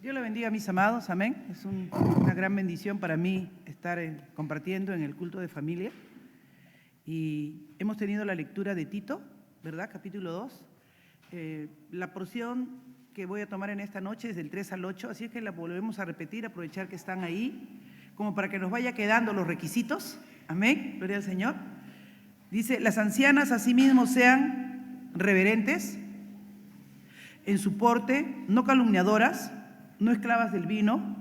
Dios le bendiga a mis amados, amén. Es una gran bendición para mí estar compartiendo en el culto de familia. Y hemos tenido la lectura de Tito, ¿verdad? Capítulo 2. La porción que voy a tomar en esta noche es del 3 al 8, así es que la volvemos a repetir, aprovechar que están ahí, como para que nos vaya quedando los requisitos. Amén, gloria al Señor. Dice, las ancianas asimismo sean reverentes en su porte, no calumniadoras, no esclavas del vino,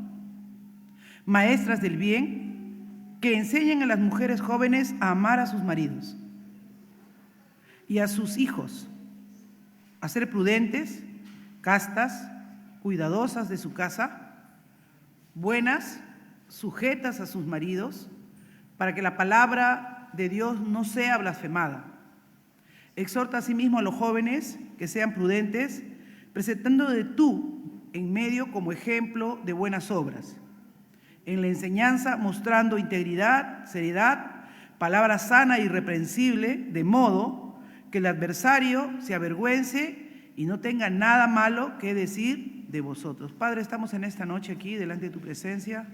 maestras del bien, que enseñen a las mujeres jóvenes a amar a sus maridos y a sus hijos, a ser prudentes, castas, cuidadosas de su casa, buenas, sujetas a sus maridos, para que la palabra de Dios no sea blasfemada. Exhorta asimismo a los jóvenes que sean prudentes, presentándote tú en medio como ejemplo de buenas obras. En la enseñanza mostrando integridad, seriedad, palabra sana e irreprensible, de modo que el adversario se avergüence y no tenga nada malo que decir de vosotros. Padre, estamos en esta noche aquí delante de tu presencia.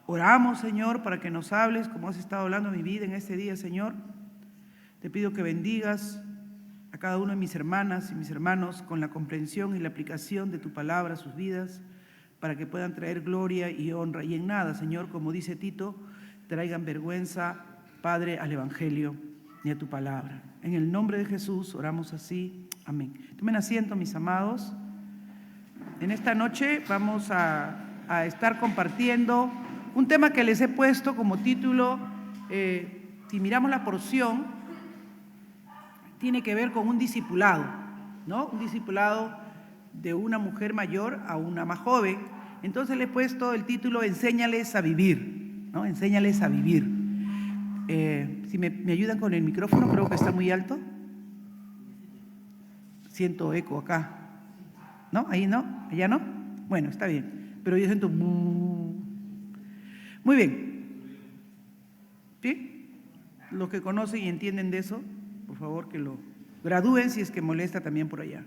Oramos, Señor, para que nos hables como has estado hablando en mi vida en este día, Señor. Te pido que bendigas a cada uno de mis hermanas y mis hermanos con la comprensión y la aplicación de tu palabra a sus vidas, para que puedan traer gloria y honra. Y en nada, Señor, como dice Tito, traigan vergüenza, Padre, al Evangelio ni a tu palabra. En el nombre de Jesús oramos así. Amén. Tomen asiento, mis amados. En esta noche vamos a estar compartiendo un tema que les he puesto como título, si miramos la porción, tiene que ver con un discipulado, ¿no? Un discipulado de una mujer mayor a una más joven. Entonces le he puesto el título Enséñales a vivir, ¿no? Enséñales a vivir. Si me ayudan con el micrófono, creo que está muy alto. Siento eco acá. ¿No? Ahí no, allá no. Bueno, está bien. Pero yo siento... Muy bien. ¿Sí? Los que conocen y entienden de eso, por favor que lo gradúen si es que molesta también por allá.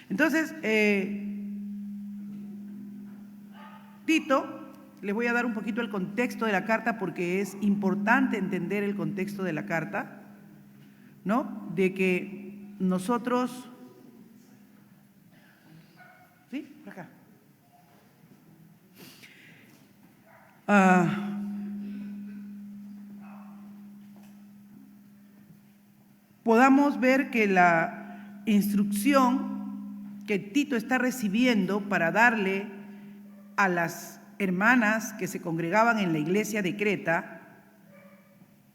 Entonces, Tito, les voy a dar un poquito el contexto de la carta porque es importante entender el contexto de la carta, ¿no? De que nosotros... ¿Sí? Por acá. Podamos ver que la instrucción que Tito está recibiendo para darle a las hermanas que se congregaban en la iglesia de Creta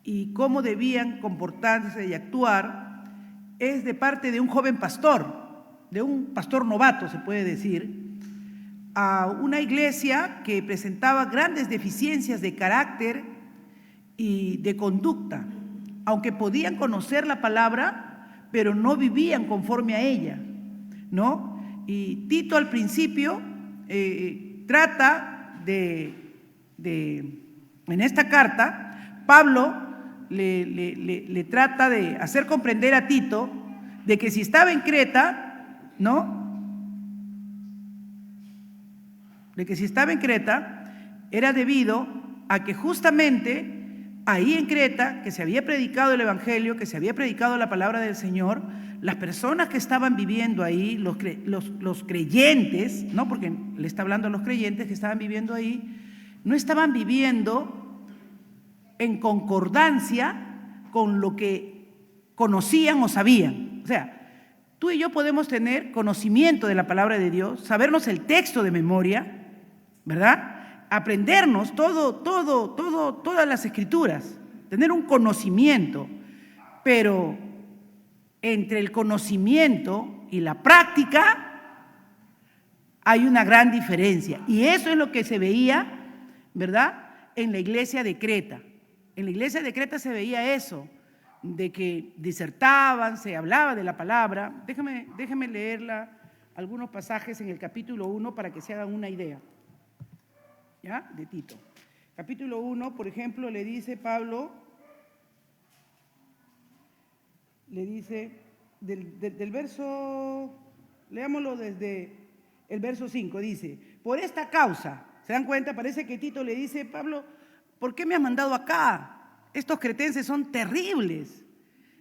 y cómo debían comportarse y actuar es de parte de un joven pastor, de un pastor novato se puede decir, a una iglesia que presentaba grandes deficiencias de carácter y de conducta, aunque podían conocer la palabra, pero no vivían conforme a ella, ¿no? Y Tito al principio trata en esta carta, Pablo le trata de hacer comprender a Tito de que si estaba en Creta, ¿no? De que si estaba en Creta era debido a que justamente ahí en Creta, que se había predicado el Evangelio, que se había predicado la palabra del Señor, las personas que estaban viviendo ahí, los creyentes, ¿no? Porque le está hablando a los creyentes que estaban viviendo ahí, no estaban viviendo en concordancia con lo que conocían o sabían. O sea, tú y yo podemos tener conocimiento de la palabra de Dios, sabernos el texto de memoria, ¿verdad? Aprendernos todas las escrituras, tener un conocimiento, pero entre el conocimiento y la práctica hay una gran diferencia. Y eso es lo que se veía, ¿verdad?, en la iglesia de Creta. En la iglesia de Creta se veía eso, de que disertaban, se hablaba de la palabra. Déjame leerla algunos pasajes en el capítulo 1 para que se hagan una idea, ¿ya?, de Tito. Capítulo 1, por ejemplo, le dice Pablo, le dice del verso, leámoslo desde el verso 5 dice, por esta causa, ¿se dan cuenta? Parece que Tito le dice, Pablo, ¿por qué me has mandado acá? Estos cretenses son terribles.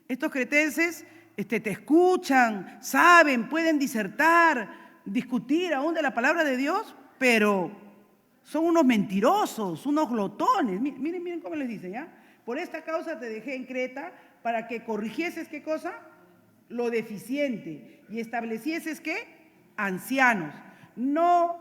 Estos cretenses te escuchan, saben, pueden disertar, discutir aún de la palabra de Dios, pero son unos mentirosos, unos glotones. Miren cómo les dice, ¿ya? Por esta causa te dejé en Creta para que corrigieses, ¿qué cosa? Lo deficiente y establecieses, ¿qué? Ancianos. No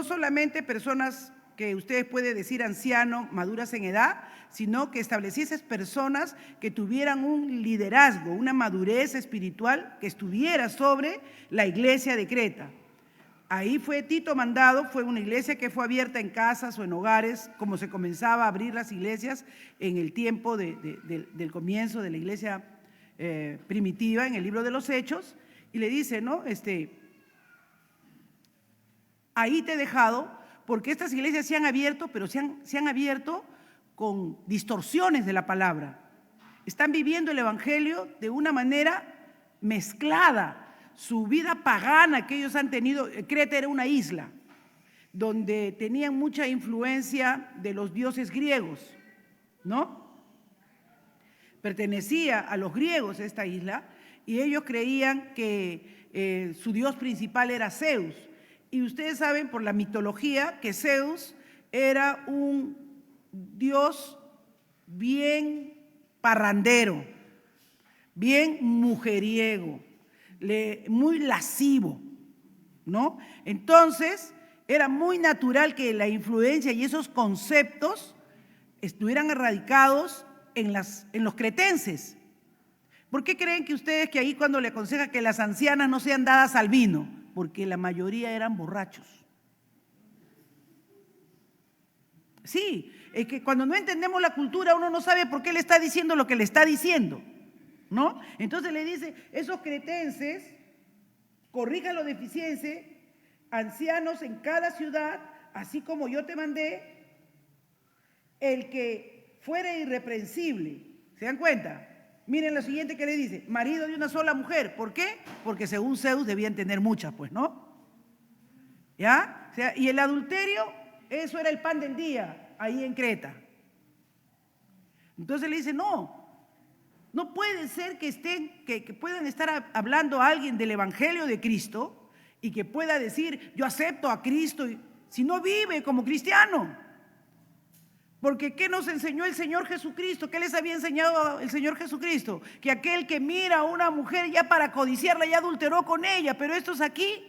solamente personas que ustedes pueden decir ancianos, maduras en edad, sino que establecieses personas que tuvieran un liderazgo, una madurez espiritual que estuviera sobre la iglesia de Creta. Ahí fue Tito mandado, fue una iglesia que fue abierta en casas o en hogares, como se comenzaba a abrir las iglesias en el tiempo del comienzo de la iglesia primitiva, en el libro de los Hechos, y le dice, ¿no? Ahí te he dejado, porque estas iglesias se han abierto, pero se han abierto con distorsiones de la palabra. Están viviendo el evangelio de una manera mezclada. Su vida pagana que ellos han tenido, Creta era una isla donde tenían mucha influencia de los dioses griegos, ¿no? Pertenecía a los griegos esta isla y ellos creían que su dios principal era Zeus. Y ustedes saben por la mitología que Zeus era un dios bien parrandero, bien mujeriego, muy lascivo, ¿no? Entonces, era muy natural que la influencia y esos conceptos estuvieran erradicados en los cretenses. ¿Por qué creen que ustedes que ahí cuando le aconsejan que las ancianas no sean dadas al vino? Porque la mayoría eran borrachos. Sí, es que cuando no entendemos la cultura uno no sabe por qué le está diciendo lo que le está diciendo, ¿no? Entonces le dice, esos cretenses, corrijan lo deficiente, ancianos en cada ciudad, así como yo te mandé, el que fuera irreprensible. ¿Se dan cuenta? Miren lo siguiente que le dice, marido de una sola mujer. ¿Por qué? Porque según Zeus debían tener muchas, pues, ¿no? ¿Ya? O sea, y el adulterio, eso era el pan del día, ahí en Creta. Entonces le dice, no puede ser que puedan estar hablando a alguien del evangelio de Cristo y que pueda decir, yo acepto a Cristo, si no vive como cristiano. Porque ¿qué nos enseñó el Señor Jesucristo? ¿Qué les había enseñado el Señor Jesucristo? Que aquel que mira a una mujer ya para codiciarla ya adulteró con ella, pero estos aquí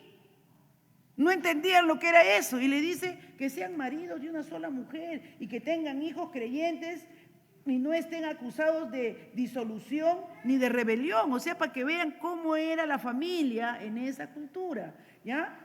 no entendían lo que era eso. Y le dice que sean maridos de una sola mujer y que tengan hijos creyentes y no estén acusados de disolución ni de rebelión. O sea, para que vean cómo era la familia en esa cultura, ¿ya?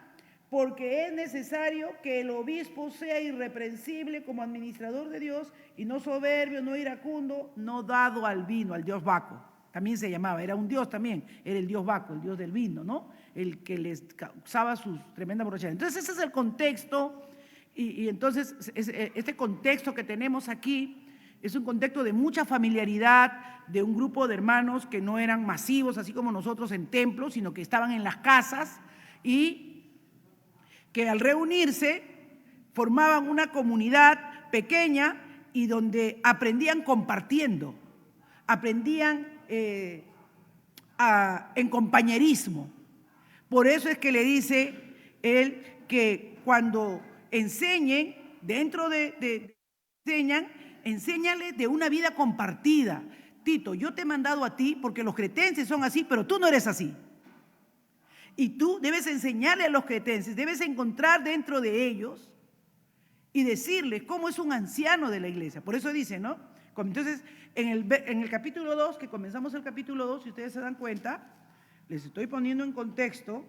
Porque es necesario que el obispo sea irreprensible como administrador de Dios y no soberbio, no iracundo, no dado al vino, al dios Baco. También se llamaba, era un dios también, era el dios Baco, el dios del vino, ¿no? El que les causaba sus tremendas borracheras. Entonces ese es el contexto y entonces este contexto que tenemos aquí es un contexto de mucha familiaridad, de un grupo de hermanos que no eran masivos, así como nosotros en templos, sino que estaban en las casas y que al reunirse formaban una comunidad pequeña y donde aprendían compartiendo, aprendían en compañerismo. Por eso es que le dice él que cuando enseñen, enséñale de una vida compartida. Tito, yo te he mandado a ti porque los cretenses son así, pero tú no eres así. Y tú debes enseñarle a los cretenses, debes encontrar dentro de ellos y decirles cómo es un anciano de la iglesia. Por eso dice, ¿no? Entonces, en el capítulo 2, que comenzamos el capítulo 2, si ustedes se dan cuenta, les estoy poniendo en contexto,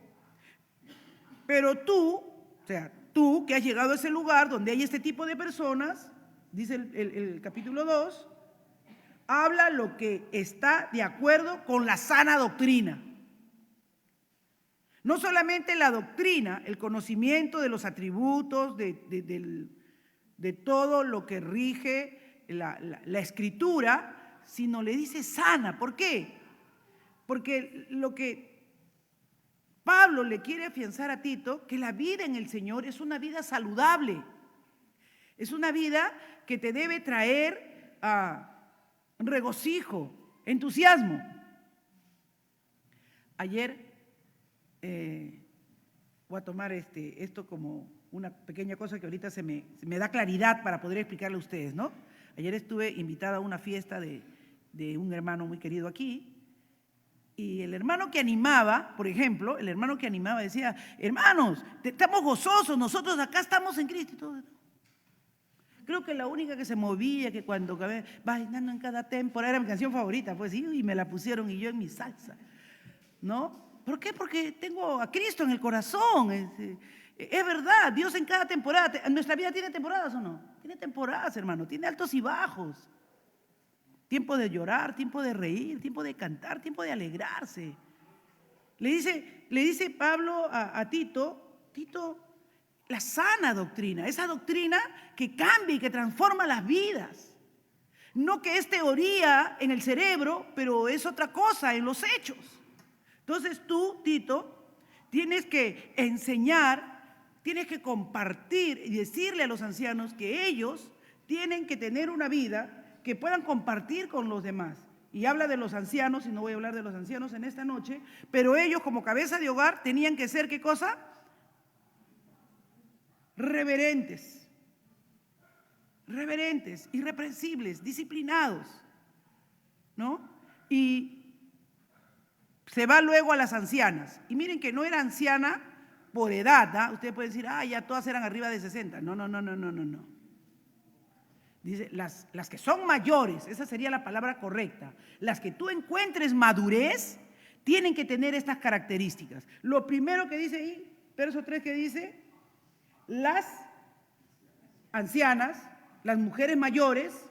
pero tú, o sea, tú que has llegado a ese lugar donde hay este tipo de personas, dice el capítulo 2, habla lo que está de acuerdo con la sana doctrina. No solamente la doctrina, el conocimiento de los atributos, de todo lo que rige la escritura, sino le dice sana. ¿Por qué? Porque lo que Pablo Pablo le quiere afianzar a Tito que la vida en el Señor es una vida saludable. Es una vida que te debe traer regocijo, entusiasmo. Ayer voy a tomar esto como una pequeña cosa que ahorita se me da claridad para poder explicarle a ustedes, ¿no? Ayer estuve invitada a una fiesta de un hermano muy querido aquí, y el hermano que animaba, por ejemplo, el hermano que animaba decía: hermanos, estamos gozosos, nosotros acá estamos en Cristo y todo. Creo que la única que se movía, que cuando bailando en cada temporada, era mi canción favorita, pues sí, y me la pusieron y yo en mi salsa, ¿no? ¿Por qué? Porque tengo a Cristo en el corazón. Es verdad, Dios en cada temporada. ¿Nuestra vida tiene temporadas o no? Tiene temporadas, hermano, tiene altos y bajos. Tiempo de llorar, tiempo de reír, tiempo de cantar, tiempo de alegrarse. Le dice Pablo a Tito, la sana doctrina, esa doctrina que cambia y que transforma las vidas. No que es teoría en el cerebro, pero es otra cosa en los hechos. Entonces tú, Tito, tienes que enseñar, tienes que compartir y decirle a los ancianos que ellos tienen que tener una vida que puedan compartir con los demás. Y habla de los ancianos, y no voy a hablar de los ancianos en esta noche, pero ellos como cabeza de hogar tenían que ser, ¿qué cosa? Reverentes, irreprensibles, disciplinados, ¿no? Y se va luego a las ancianas. Y miren que no era anciana por edad, ¿ah? Ustedes pueden decir, ya todas eran arriba de 60. No. Dice, las que son mayores, esa sería la palabra correcta. Las que tú encuentres madurez, tienen que tener estas características. Lo primero que dice ahí, verso 3, que dice: las ancianas, las mujeres mayores,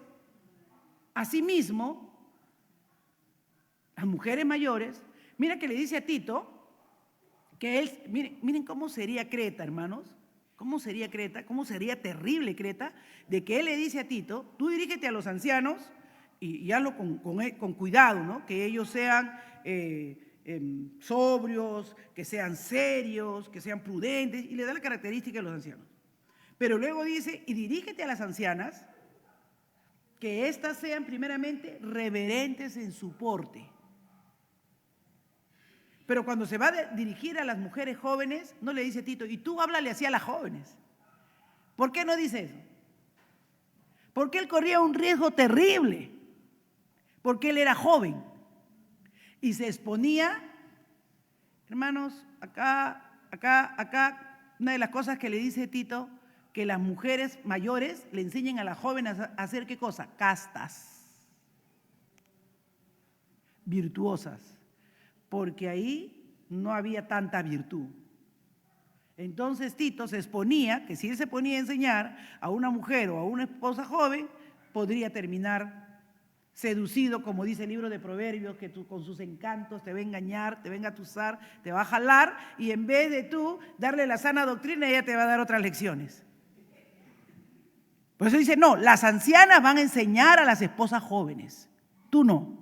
asimismo, las mujeres mayores, mira que le dice a Tito, que él, miren cómo sería Creta, hermanos, cómo sería Creta, cómo sería terrible Creta, de que él le dice a Tito: tú dirígete a los ancianos y hazlo con cuidado, ¿no? Que ellos sean sobrios, que sean serios, que sean prudentes, y le da la característica de los ancianos. Pero luego dice: y dirígete a las ancianas, que éstas sean primeramente reverentes en su porte. Pero cuando se va a dirigir a las mujeres jóvenes, no le dice Tito: y tú háblale así a las jóvenes. ¿Por qué no dice eso? Porque él corría un riesgo terrible, porque él era joven y se exponía. Hermanos, acá, una de las cosas que le dice Tito, que las mujeres mayores le enseñen a las jóvenes a hacer ¿qué cosa? Castas, virtuosas, porque ahí no había tanta virtud. Entonces Tito se exponía, que si él se ponía a enseñar a una mujer o a una esposa joven, podría terminar seducido, como dice el libro de Proverbios, que tú con sus encantos te va a engañar, te va a engatusar, te va a jalar, y en vez de tú darle la sana doctrina, ella te va a dar otras lecciones. Por eso dice: no, las ancianas van a enseñar a las esposas jóvenes, tú no.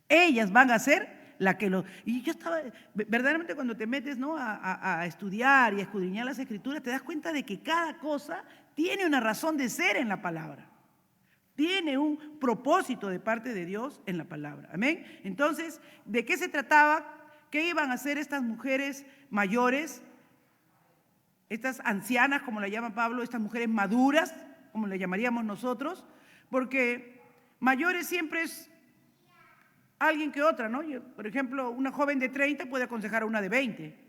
Ellas van a ser la que lo... Y yo estaba, verdaderamente cuando te metes, ¿no?, a estudiar y a escudriñar las escrituras, te das cuenta de que cada cosa tiene una razón de ser en la palabra. Tiene un propósito de parte de Dios en la palabra. Amén. Entonces, ¿de qué se trataba? ¿Qué iban a hacer estas mujeres mayores? Estas ancianas, como la llama Pablo, estas mujeres maduras, como le llamaríamos nosotros, porque mayores siempre es alguien que otra, ¿no? Por ejemplo, una joven de 30 puede aconsejar a una de 20,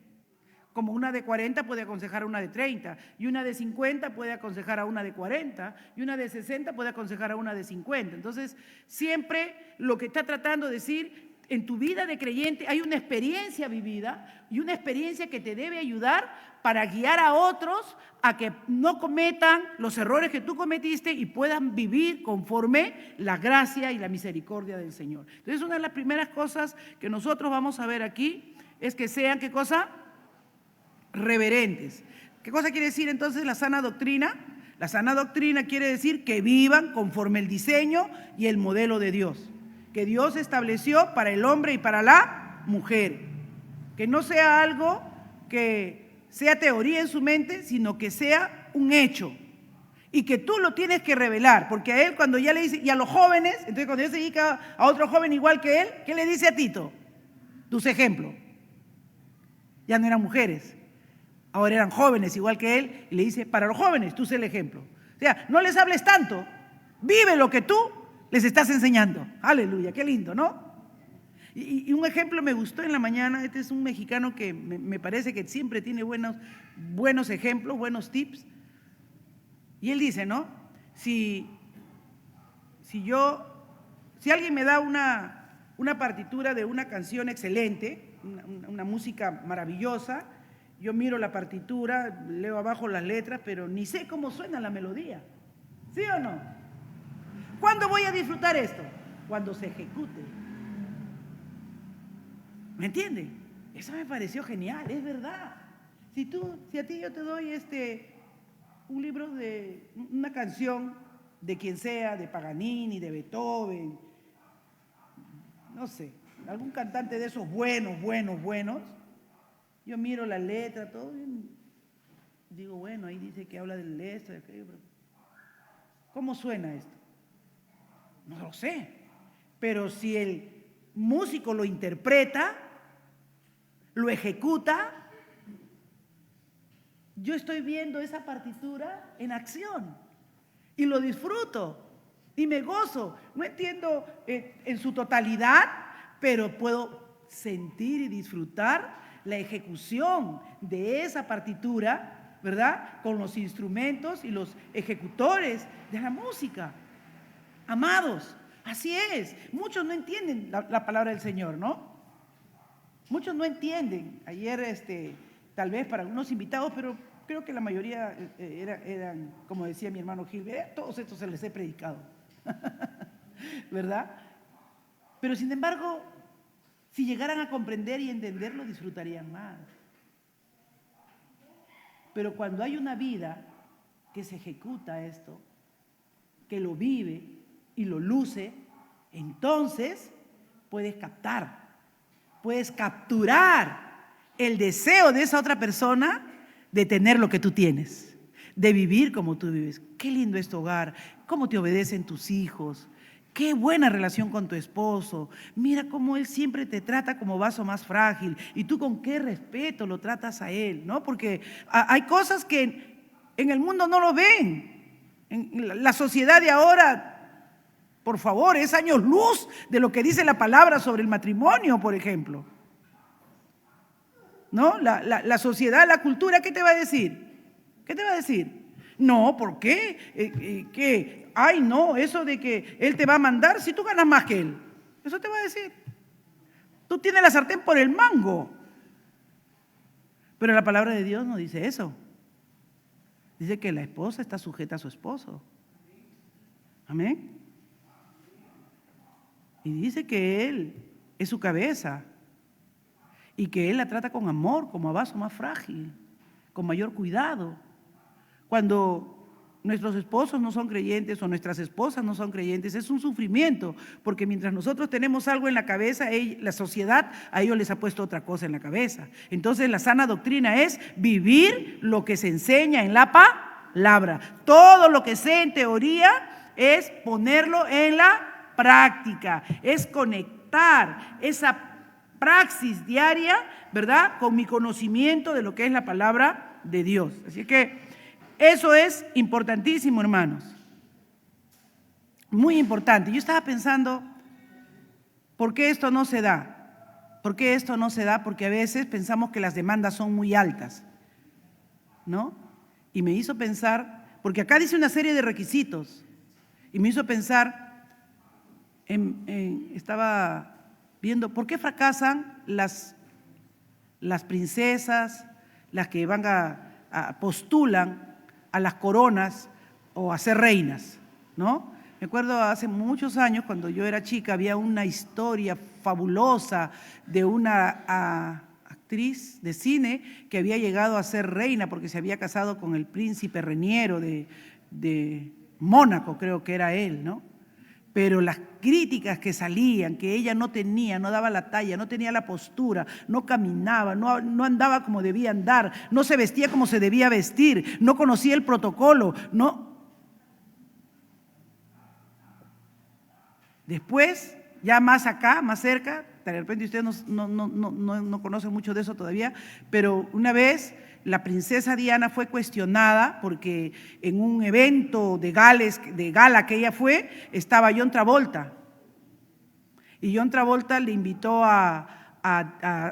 como una de 40 puede aconsejar a una de 30, y una de 50 puede aconsejar a una de 40, y una de 60 puede aconsejar a una de 50. Entonces, siempre lo que está tratando de decir, en tu vida de creyente hay una experiencia vivida y una experiencia que te debe ayudar para guiar a otros a que no cometan los errores que tú cometiste y puedan vivir conforme la gracia y la misericordia del Señor. Entonces, una de las primeras cosas que nosotros vamos a ver aquí es que sean, ¿qué cosa? Reverentes. ¿Qué cosa quiere decir entonces la sana doctrina? La sana doctrina quiere decir que vivan conforme el diseño y el modelo de Dios, que Dios estableció para el hombre y para la mujer. Que no sea algo que sea teoría en su mente, sino que sea un hecho. Y que tú lo tienes que revelar, porque a él cuando ya le dice, y a los jóvenes, entonces cuando ya se dedica a otro joven igual que él, ¿qué le dice a Tito? Tus ejemplos. Ya no eran mujeres, ahora eran jóvenes igual que él, y le dice, para los jóvenes, tú sé el ejemplo. O sea, no les hables tanto, vive lo que tú les estás enseñando. Aleluya, qué lindo, ¿no? Y un ejemplo me gustó en la mañana. Este es un mexicano que me parece que siempre tiene buenos ejemplos, buenos tips. Y él dice, ¿no? Si alguien me da una partitura de una canción excelente, una música maravillosa, yo miro la partitura, leo abajo las letras, pero ni sé cómo suena la melodía. ¿Sí o no? ¿Cuándo voy a disfrutar esto? Cuando se ejecute. ¿Me entienden? Eso me pareció genial, es verdad. Si a ti yo te doy un libro de una canción de quien sea, de Paganini, de Beethoven, no sé, algún cantante de esos buenos, yo miro la letra, todo, y digo, bueno, ahí dice que habla del esto, de aquello, pero ¿cómo suena esto? No lo sé, pero si el músico lo interpreta, lo ejecuta, yo estoy viendo esa partitura en acción y lo disfruto y me gozo. No entiendo en su totalidad, pero puedo sentir y disfrutar la ejecución de esa partitura, ¿verdad? Con los instrumentos y los ejecutores de la música. Amados, así es. Muchos no entienden la palabra del Señor, ¿no? Muchos no entienden. Ayer, tal vez para algunos invitados, pero creo que la mayoría eran, como decía mi hermano Gil, todos estos se les he predicado, ¿verdad? Pero sin embargo, si llegaran a comprender y entenderlo, disfrutarían más. Pero cuando hay una vida que se ejecuta esto, que lo vive y lo luce, entonces puedes capturar el deseo de esa otra persona de tener lo que tú tienes, de vivir como tú vives. Qué lindo es tu hogar, cómo te obedecen tus hijos, qué buena relación con tu esposo. Mira cómo él siempre te trata como vaso más frágil y tú con qué respeto lo tratas a él, ¿no? Porque hay cosas que en el mundo no lo ven. En la sociedad de ahora, por favor, es años luz de lo que dice la palabra sobre el matrimonio, por ejemplo. ¿No? La sociedad, la cultura, ¿qué te va a decir? ¿Qué te va a decir? No, ¿por qué? ¿Qué? Ay, no, eso de que él te va a mandar si tú ganas más que él. Eso te va a decir. Tú tienes la sartén por el mango. Pero la palabra de Dios no dice eso. Dice que la esposa está sujeta a su esposo. Amén. Y dice que él es su cabeza. Y que él la trata con amor, como a vaso más frágil, con mayor cuidado. Cuando nuestros esposos no son creyentes o nuestras esposas no son creyentes, es un sufrimiento, porque mientras nosotros tenemos algo en la cabeza, la sociedad a ellos les ha puesto otra cosa en la cabeza. Entonces la sana doctrina es vivir lo que se enseña en la palabra. Todo lo que sé en teoría es ponerlo en la práctica, es conectar esa praxis diaria, ¿verdad?, con mi conocimiento de lo que es la palabra de Dios. Así que eso es importantísimo, hermanos. Muy importante. Yo estaba pensando, ¿por qué esto no se da? ¿Por qué esto no se da? Porque a veces pensamos que las demandas son muy altas, ¿no? Y me hizo pensar, porque acá dice una serie de requisitos, y me hizo pensar, estaba viendo por qué fracasan las princesas, las que postulan a las coronas o a ser reinas, ¿no? Me acuerdo hace muchos años, cuando yo era chica, había una historia fabulosa de una actriz de cine que había llegado a ser reina porque se había casado con el príncipe Reniero de Mónaco, creo que era él, ¿no? Pero las críticas que salían, que ella no tenía, no daba la talla, no tenía la postura, no caminaba, no andaba como debía andar, no se vestía como se debía vestir, no conocía el protocolo, no. Después, ya más acá, más cerca, de repente ustedes no conocen mucho de eso todavía, pero una vez la princesa Diana fue cuestionada porque en un evento de gala que ella fue, estaba John Travolta. Y John Travolta le invitó a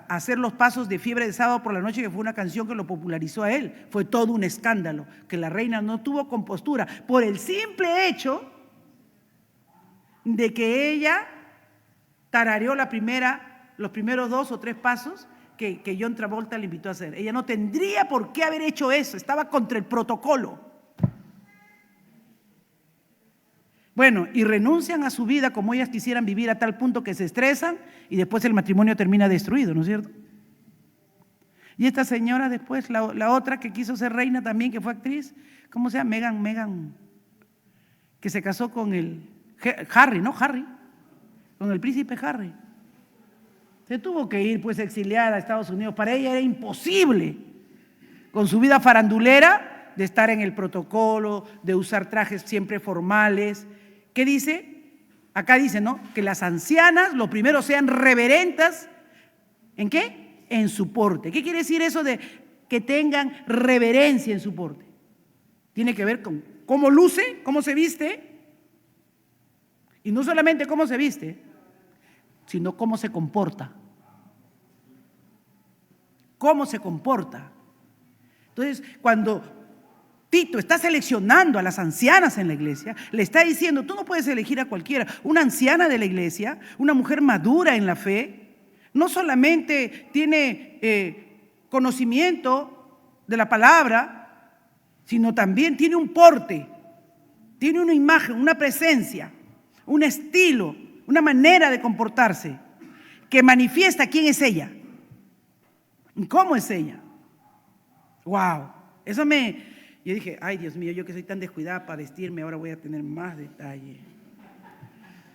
hacer los pasos de Fiebre de Sábado por la Noche, que fue una canción que lo popularizó a él. Fue todo un escándalo, que la reina no tuvo compostura por el simple hecho de que ella tarareó los primeros 2 o 3 pasos que John Travolta le invitó a hacer. Ella no tendría por qué haber hecho eso, estaba contra el protocolo. Bueno, y renuncian a su vida como ellas quisieran vivir a tal punto que se estresan y después el matrimonio termina destruido, ¿no es cierto? Y esta señora después, la otra que quiso ser reina también, que fue actriz, ¿cómo se llama? Megan, que se casó con el Harry, ¿no? Con el príncipe Harry. Se tuvo que ir pues exiliada a Estados Unidos. Para ella era imposible, con su vida farandulera, de estar en el protocolo, de usar trajes siempre formales. ¿Qué dice? Acá dice, ¿no? Que las ancianas, lo primero, sean reverentes. ¿En qué? En su porte. ¿Qué quiere decir eso de que tengan reverencia en su porte? Tiene que ver con cómo luce, cómo se viste, y no solamente cómo se viste, sino cómo se comporta. ¿Cómo se comporta? Entonces, cuando Tito está seleccionando a las ancianas en la iglesia, le está diciendo, tú no puedes elegir a cualquiera. Una anciana de la iglesia, una mujer madura en la fe, no solamente tiene conocimiento de la palabra, sino también tiene un porte, tiene una imagen, una presencia, un estilo, una manera de comportarse que manifiesta quién es ella y cómo es ella. ¡Wow! Yo dije, ay Dios mío, yo que soy tan descuidada para vestirme, ahora voy a tener más detalle.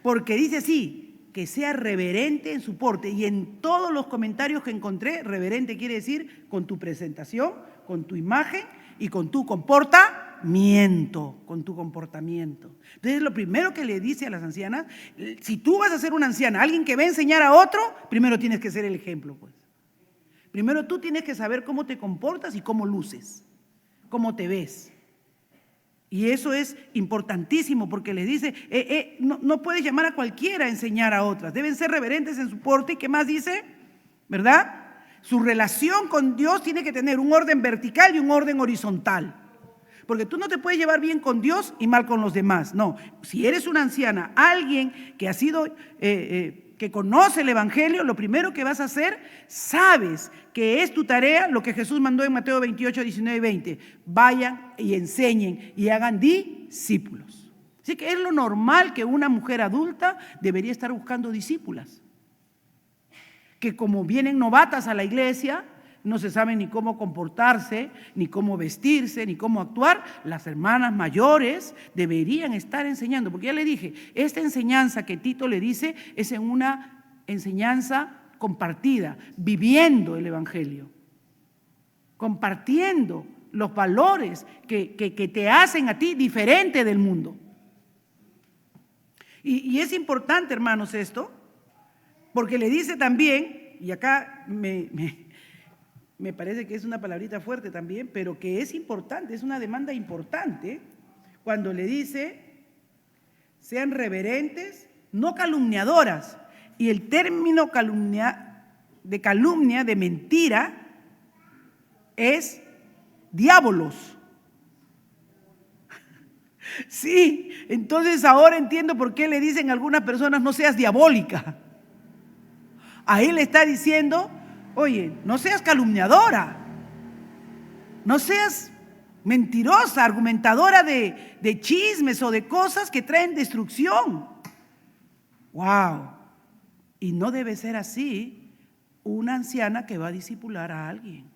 Porque dice así, que sea reverente en su porte, y en todos los comentarios que encontré, reverente quiere decir con tu presentación, con tu imagen y con tu comportamiento, Entonces lo primero que le dice a las ancianas, si tú vas a ser una anciana, alguien que va a enseñar a otro, primero tienes que ser el ejemplo, pues. Primero tú tienes que saber cómo te comportas y cómo luces, cómo te ves. Y eso es importantísimo porque les dice, no puedes llamar a cualquiera a enseñar a otras, deben ser reverentes en su porte. ¿Y qué más dice? ¿Verdad? Su relación con Dios tiene que tener un orden vertical y un orden horizontal. Porque tú no te puedes llevar bien con Dios y mal con los demás. No, si eres una anciana, alguien que ha sido, que conoce el Evangelio, lo primero que vas a hacer, sabes que es tu tarea lo que Jesús mandó en Mateo 28, 19 y 20. Vayan y enseñen y hagan discípulos. Así que es lo normal que una mujer adulta debería estar buscando discípulas. Que como vienen novatas a la iglesia, no se sabe ni cómo comportarse, ni cómo vestirse, ni cómo actuar, las hermanas mayores deberían estar enseñando. Porque ya le dije, esta enseñanza que Tito le dice es en una enseñanza compartida, viviendo el Evangelio, compartiendo los valores que te hacen a ti diferente del mundo. Y es importante, hermanos, esto, porque le dice también, y acá me parece que es una palabrita fuerte también, pero que es importante, es una demanda importante, cuando le dice, sean reverentes, no calumniadoras. Y el término calumnia, de mentira, es diabolos. Sí, entonces ahora entiendo por qué le dicen a algunas personas, no seas diabólica. Ahí le está diciendo, oye, no seas calumniadora, no seas mentirosa, argumentadora de chismes o de cosas que traen destrucción. ¡Wow! Y no debe ser así una anciana que va a discipular a alguien.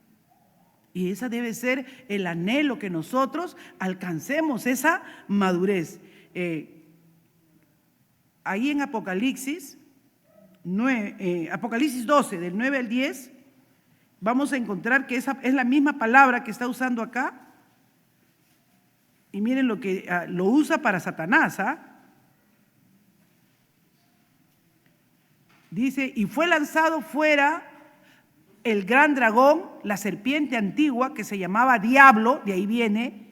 Y esa debe ser el anhelo, que nosotros alcancemos esa madurez. ahí en Apocalipsis 12, del 9 al 10, vamos a encontrar que esa es la misma palabra que está usando acá. Y miren lo que lo usa para Satanás, ¿ah? Dice, y fue lanzado fuera el gran dragón, la serpiente antigua, que se llamaba Diablo, de ahí viene,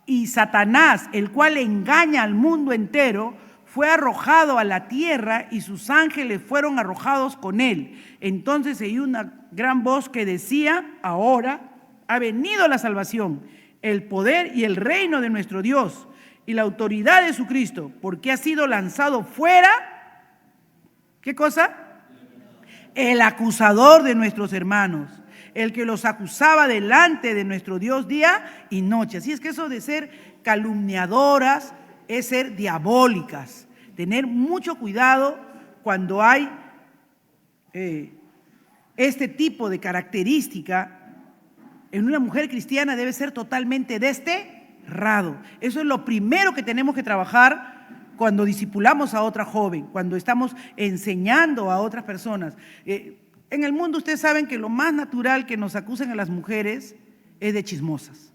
y Satanás, el cual engaña al mundo entero, fue arrojado a la tierra y sus ángeles fueron arrojados con él. Entonces se oyó una gran voz que decía, ahora ha venido la salvación, el poder y el reino de nuestro Dios y la autoridad de su Cristo, porque ha sido lanzado fuera, ¿qué cosa? El acusador de nuestros hermanos, el que los acusaba delante de nuestro Dios día y noche. Así es que eso de ser calumniadoras es ser diabólicas. Tener mucho cuidado cuando hay este tipo de característica en una mujer cristiana. Debe ser totalmente desterrado. Eso es lo primero que tenemos que trabajar cuando discipulamos a otra joven, cuando estamos enseñando a otras personas. En el mundo ustedes saben que lo más natural que nos acusan a las mujeres es de chismosas,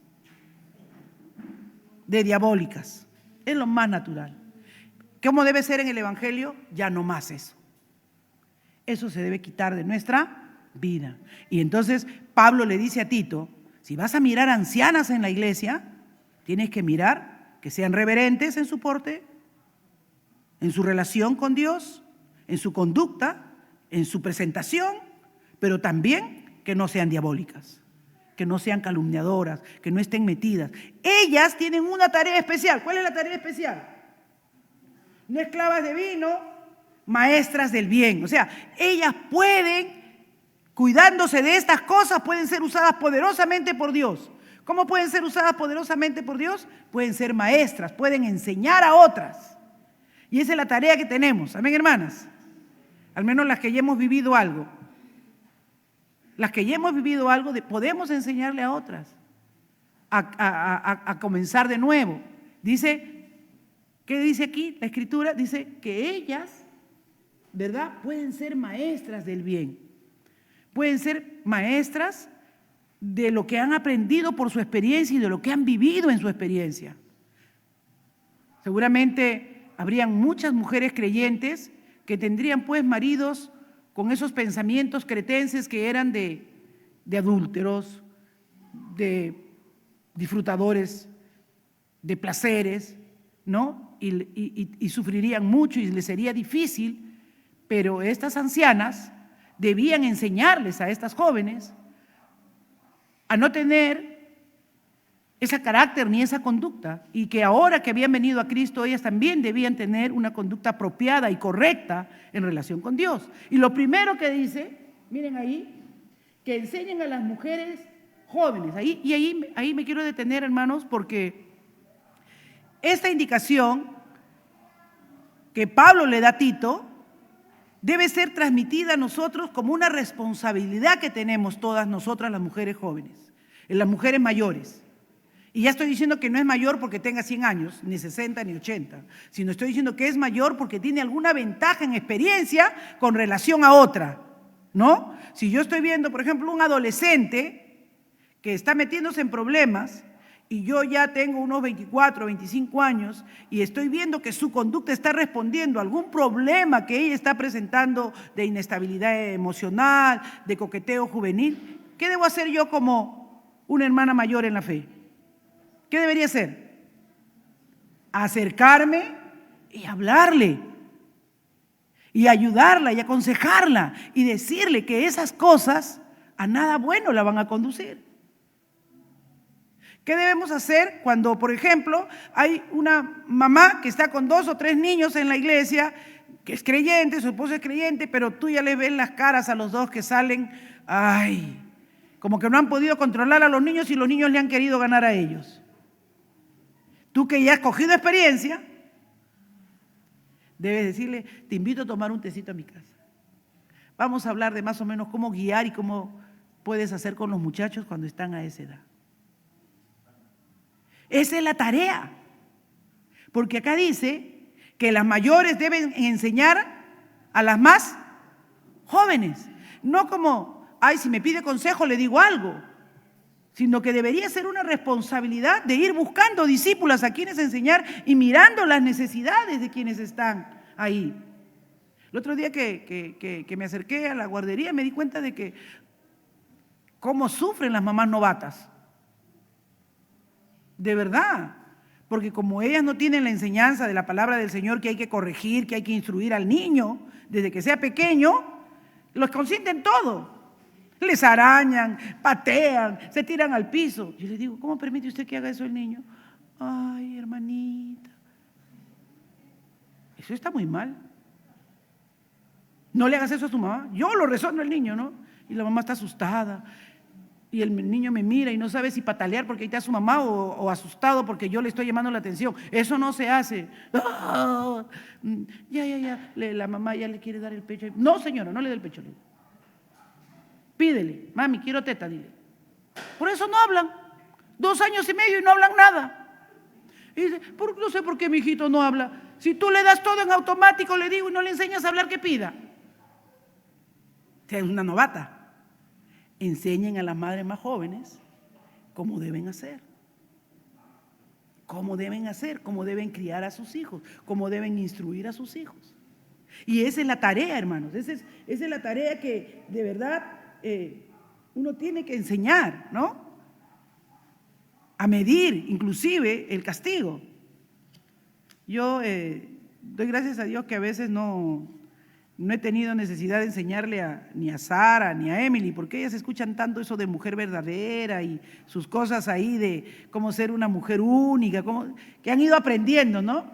de diabólicas. Es lo más natural. ¿Cómo debe ser en el Evangelio? Ya no más eso. Eso se debe quitar de nuestra vida. Y entonces Pablo le dice a Tito, si vas a mirar ancianas en la iglesia, tienes que mirar que sean reverentes en su porte, en su relación con Dios, en su conducta, en su presentación, pero también que no sean diabólicas, que no sean calumniadoras, que no estén metidas. Ellas tienen una tarea especial. ¿Cuál es la tarea especial? No esclavas de vino, maestras del bien. O sea, ellas pueden, cuidándose de estas cosas, pueden ser usadas poderosamente por Dios. ¿Cómo pueden ser usadas poderosamente por Dios? Pueden ser maestras, pueden enseñar a otras. Y esa es la tarea que tenemos. Amén, hermanas. Al menos las que ya hemos vivido algo. Las que ya hemos vivido algo, podemos enseñarle a otras a comenzar de nuevo. Dice, ¿qué dice aquí la Escritura? Dice que ellas, ¿verdad?, pueden ser maestras del bien. Pueden ser maestras de lo que han aprendido por su experiencia y de lo que han vivido en su experiencia. Seguramente habrían muchas mujeres creyentes que tendrían pues maridos con esos pensamientos cretenses que eran de adúlteros, de disfrutadores de placeres, ¿no? Y sufrirían mucho y les sería difícil, pero estas ancianas debían enseñarles a estas jóvenes a no tener ese carácter ni esa conducta, y que ahora que habían venido a Cristo, ellas también debían tener una conducta apropiada y correcta en relación con Dios. Y lo primero que dice, miren ahí, que enseñen a las mujeres jóvenes. Ahí me quiero detener, hermanos, porque esta indicación que Pablo le da a Tito debe ser transmitida a nosotros como una responsabilidad que tenemos todas nosotras las mujeres jóvenes, las mujeres mayores. Y ya estoy diciendo que no es mayor porque tenga 100 años, ni 60, ni 80, sino estoy diciendo que es mayor porque tiene alguna ventaja en experiencia con relación a otra, ¿no? Si yo estoy viendo, por ejemplo, un adolescente que está metiéndose en problemas y yo ya tengo unos 24, 25 años y estoy viendo que su conducta está respondiendo a algún problema que ella está presentando de inestabilidad emocional, de coqueteo juvenil, ¿qué debo hacer yo como una hermana mayor en la fe? ¿Qué debería hacer? Acercarme y hablarle, y ayudarla y aconsejarla y decirle que esas cosas a nada bueno la van a conducir. ¿Qué debemos hacer cuando, por ejemplo, hay una mamá que está con 2 o 3 niños en la iglesia, que es creyente, su esposo es creyente, pero tú ya le ves las caras a los dos que salen, ay, como que no han podido controlar a los niños y los niños le han querido ganar a ellos? Tú que ya has cogido experiencia, debes decirle, te invito a tomar un tecito a mi casa. Vamos a hablar de más o menos cómo guiar y cómo puedes hacer con los muchachos cuando están a esa edad. Esa es la tarea. Porque acá dice que las mayores deben enseñar a las más jóvenes. No como, ay, si me pide consejo le digo algo, sino que debería ser una responsabilidad de ir buscando discípulas a quienes enseñar y mirando las necesidades de quienes están ahí. El otro día que me acerqué a la guardería me di cuenta de que cómo sufren las mamás novatas. De verdad, porque como ellas no tienen la enseñanza de la palabra del Señor, que hay que corregir, que hay que instruir al niño desde que sea pequeño, los consienten todo. Les arañan, patean, se tiran al piso. Yo les digo, ¿cómo permite usted que haga eso el niño? Ay, hermanita. Eso está muy mal. No le hagas eso a su mamá. Yo lo resuelvo al niño, ¿no? Y la mamá está asustada. Y el niño me mira y no sabe si patalear porque ahí está su mamá o asustado porque yo le estoy llamando la atención. Eso no se hace. ¡Ah! Ya. La mamá ya le quiere dar el pecho. No, señora, no le dé el pecho. Pídele, mami, quiero teta, dile. Por eso no hablan. 2 años y medio y no hablan nada. Y dice, no sé por qué mi hijito no habla. Si tú le das todo en automático, le digo, y no le enseñas a hablar, que pida. Es una novata. Enseñen a las madres más jóvenes cómo deben hacer. Cómo deben hacer, cómo deben criar a sus hijos, cómo deben instruir a sus hijos. Y esa es la tarea, hermanos. Esa es la tarea que de verdad uno tiene que enseñar, ¿no? A medir inclusive el castigo. Yo doy gracias a Dios que a veces no he tenido necesidad de enseñarle ni a Sara ni a Emily, porque ellas escuchan tanto eso de mujer verdadera y sus cosas ahí de cómo ser una mujer única, que han ido aprendiendo, ¿no?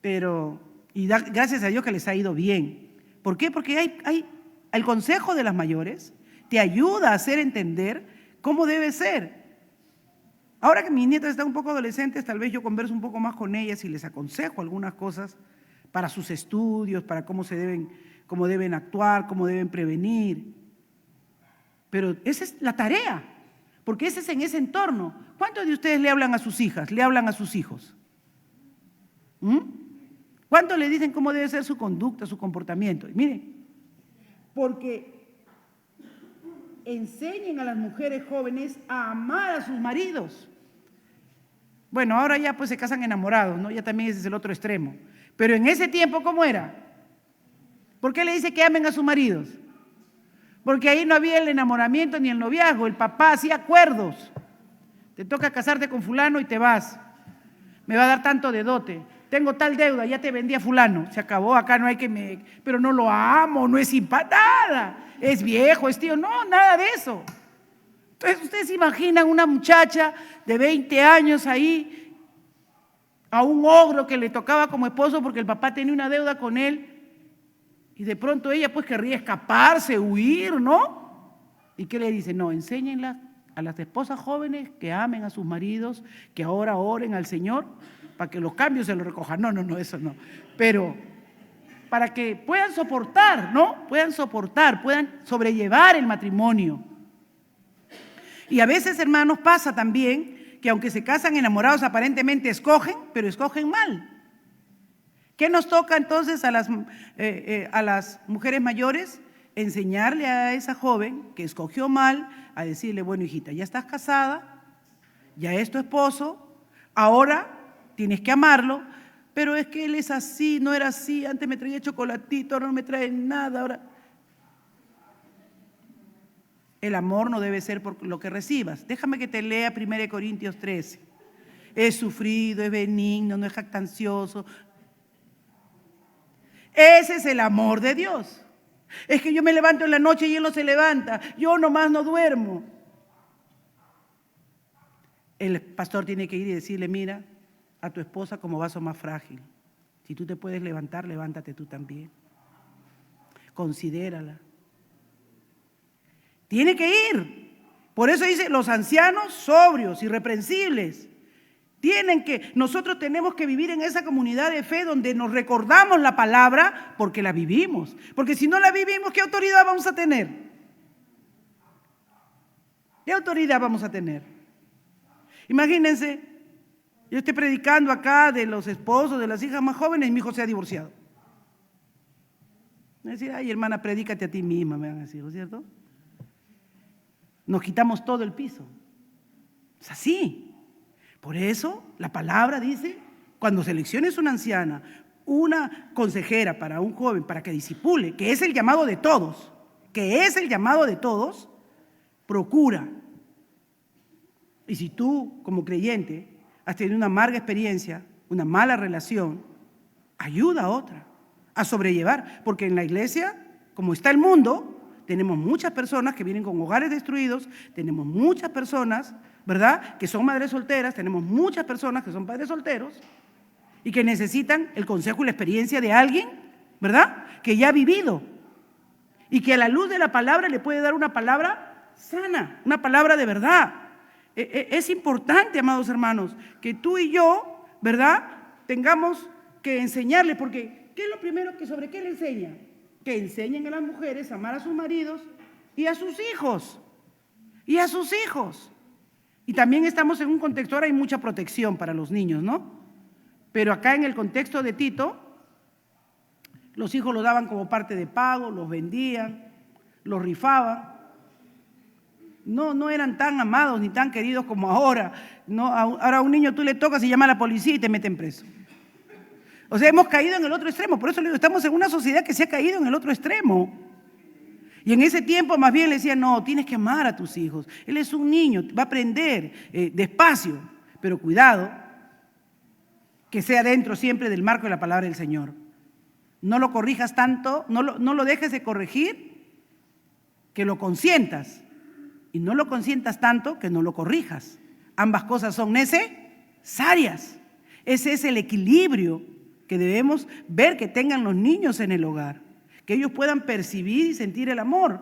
Pero, gracias a Dios que les ha ido bien. ¿Por qué? Porque hay el consejo de las mayores te ayuda a hacer entender cómo debe ser. Ahora que mis nietas están un poco adolescentes, tal vez yo converso un poco más con ellas y les aconsejo algunas cosas para sus estudios, para cómo deben actuar, cómo deben prevenir. Pero esa es la tarea, porque ese es en ese entorno. ¿Cuántos de ustedes le hablan a sus hijas, le hablan a sus hijos? ¿Cuántos le dicen cómo debe ser su conducta, su comportamiento? Y miren, porque enseñen a las mujeres jóvenes a amar a sus maridos. Bueno, ahora ya pues se casan enamorados, ¿no? Ya también ese es el otro extremo. Pero en ese tiempo, ¿cómo era? ¿Por qué le dice que amen a sus maridos? Porque ahí no había el enamoramiento ni el noviazgo. El papá hacía acuerdos. Te toca casarte con fulano y te vas. Me va a dar tanto de dote. Tengo tal deuda, ya te vendí a fulano. Se acabó, acá no hay que pero no lo amo, no es simpático, nada. Es viejo, es tío, no, nada de eso. Entonces, ustedes se imaginan una muchacha de 20 años ahí, a un ogro que le tocaba como esposo porque el papá tenía una deuda con él, y de pronto ella pues querría escaparse, huir, ¿no? ¿Y qué le dice? No, enséñenla a las esposas jóvenes que amen a sus maridos, que ahora oren al Señor para que los cambios se los recojan. No, eso no. Pero para que puedan soportar, ¿no? Puedan sobrellevar el matrimonio. Y a veces, hermanos, pasa también que aunque se casan enamorados, aparentemente escogen, pero escogen mal. ¿Qué nos toca entonces a las mujeres mayores? Enseñarle a esa joven que escogió mal, a decirle, bueno, hijita, ya estás casada, ya es tu esposo, ahora tienes que amarlo, pero es que él es así, no era así, antes me traía chocolatito, ahora no me trae nada, ahora. El amor no debe ser por lo que recibas. Déjame que te lea 1 Corintios 13. Es sufrido, es benigno, no es jactancioso. Ese es el amor de Dios. Es que yo me levanto en la noche y él no se levanta. Yo nomás no duermo. El pastor tiene que ir y decirle, mira, a tu esposa como vaso más frágil. Si tú te puedes levantar, levántate tú también. Considérala. Tiene que ir. Por eso dice, los ancianos sobrios, irreprensibles. Nosotros tenemos que vivir en esa comunidad de fe donde nos recordamos la palabra porque la vivimos. Porque si no la vivimos, ¿qué autoridad vamos a tener? ¿Qué autoridad vamos a tener? Imagínense Yo estoy predicando acá de los esposos, de las hijas más jóvenes, y mi hijo se ha divorciado. Me van a decir, ay, hermana, predícate a ti misma, me van a decir, ¿no es cierto? Nos quitamos todo el piso. Es así. Por eso la palabra dice, cuando selecciones una anciana, una consejera para un joven, para que discipule, que es el llamado de todos, procura. Y si tú, como creyente, has tenido una amarga experiencia, una mala relación, ayuda a otra a sobrellevar, porque en la iglesia, como está el mundo, tenemos muchas personas que vienen con hogares destruidos, tenemos muchas personas, ¿verdad?, que son madres solteras, tenemos muchas personas que son padres solteros y que necesitan el consejo y la experiencia de alguien, ¿verdad?, que ya ha vivido y que a la luz de la palabra le puede dar una palabra sana, una palabra de verdad. Es importante, amados hermanos, que tú y yo, ¿verdad?, tengamos que enseñarle, porque ¿qué es lo primero que sobre qué le enseña? Que enseñen a las mujeres a amar a sus maridos y a sus hijos. Y a sus hijos. Y también estamos en un contexto, ahora hay mucha protección para los niños, ¿no? Pero acá en el contexto de Tito, los hijos los daban como parte de pago, los vendían, los rifaban. No eran tan amados ni tan queridos como ahora. No, ahora a un niño tú le tocas y llama a la policía y te meten preso. O sea, hemos caído en el otro extremo. Por eso le digo, estamos en una sociedad que se ha caído en el otro extremo. Y en ese tiempo más bien le decían, no, tienes que amar a tus hijos. Él es un niño, va a aprender despacio, pero cuidado, que sea dentro siempre del marco de la palabra del Señor. No lo corrijas tanto, no lo dejes de corregir, que lo consientas. Y no lo consientas tanto que no lo corrijas. Ambas cosas son necesarias. Ese es el equilibrio que debemos ver que tengan los niños en el hogar, que ellos puedan percibir y sentir el amor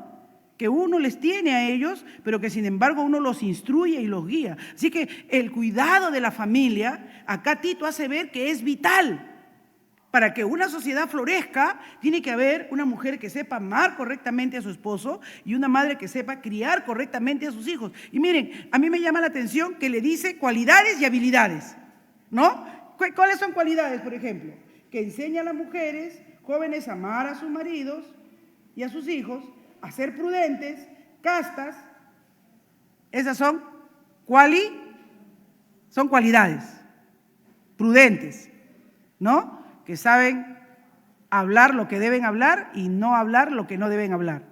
que uno les tiene a ellos, pero que sin embargo uno los instruye y los guía. Así que el cuidado de la familia, acá Tito hace ver que es vital. Para que una sociedad florezca, tiene que haber una mujer que sepa amar correctamente a su esposo y una madre que sepa criar correctamente a sus hijos. Y miren, a mí me llama la atención que le dice cualidades y habilidades, ¿no? ¿Cuáles son cualidades, por ejemplo? Que enseña a las mujeres jóvenes a amar a sus maridos y a sus hijos, a ser prudentes, castas. Esas son cualidades, prudentes, ¿no? Que saben hablar lo que deben hablar y no hablar lo que no deben hablar.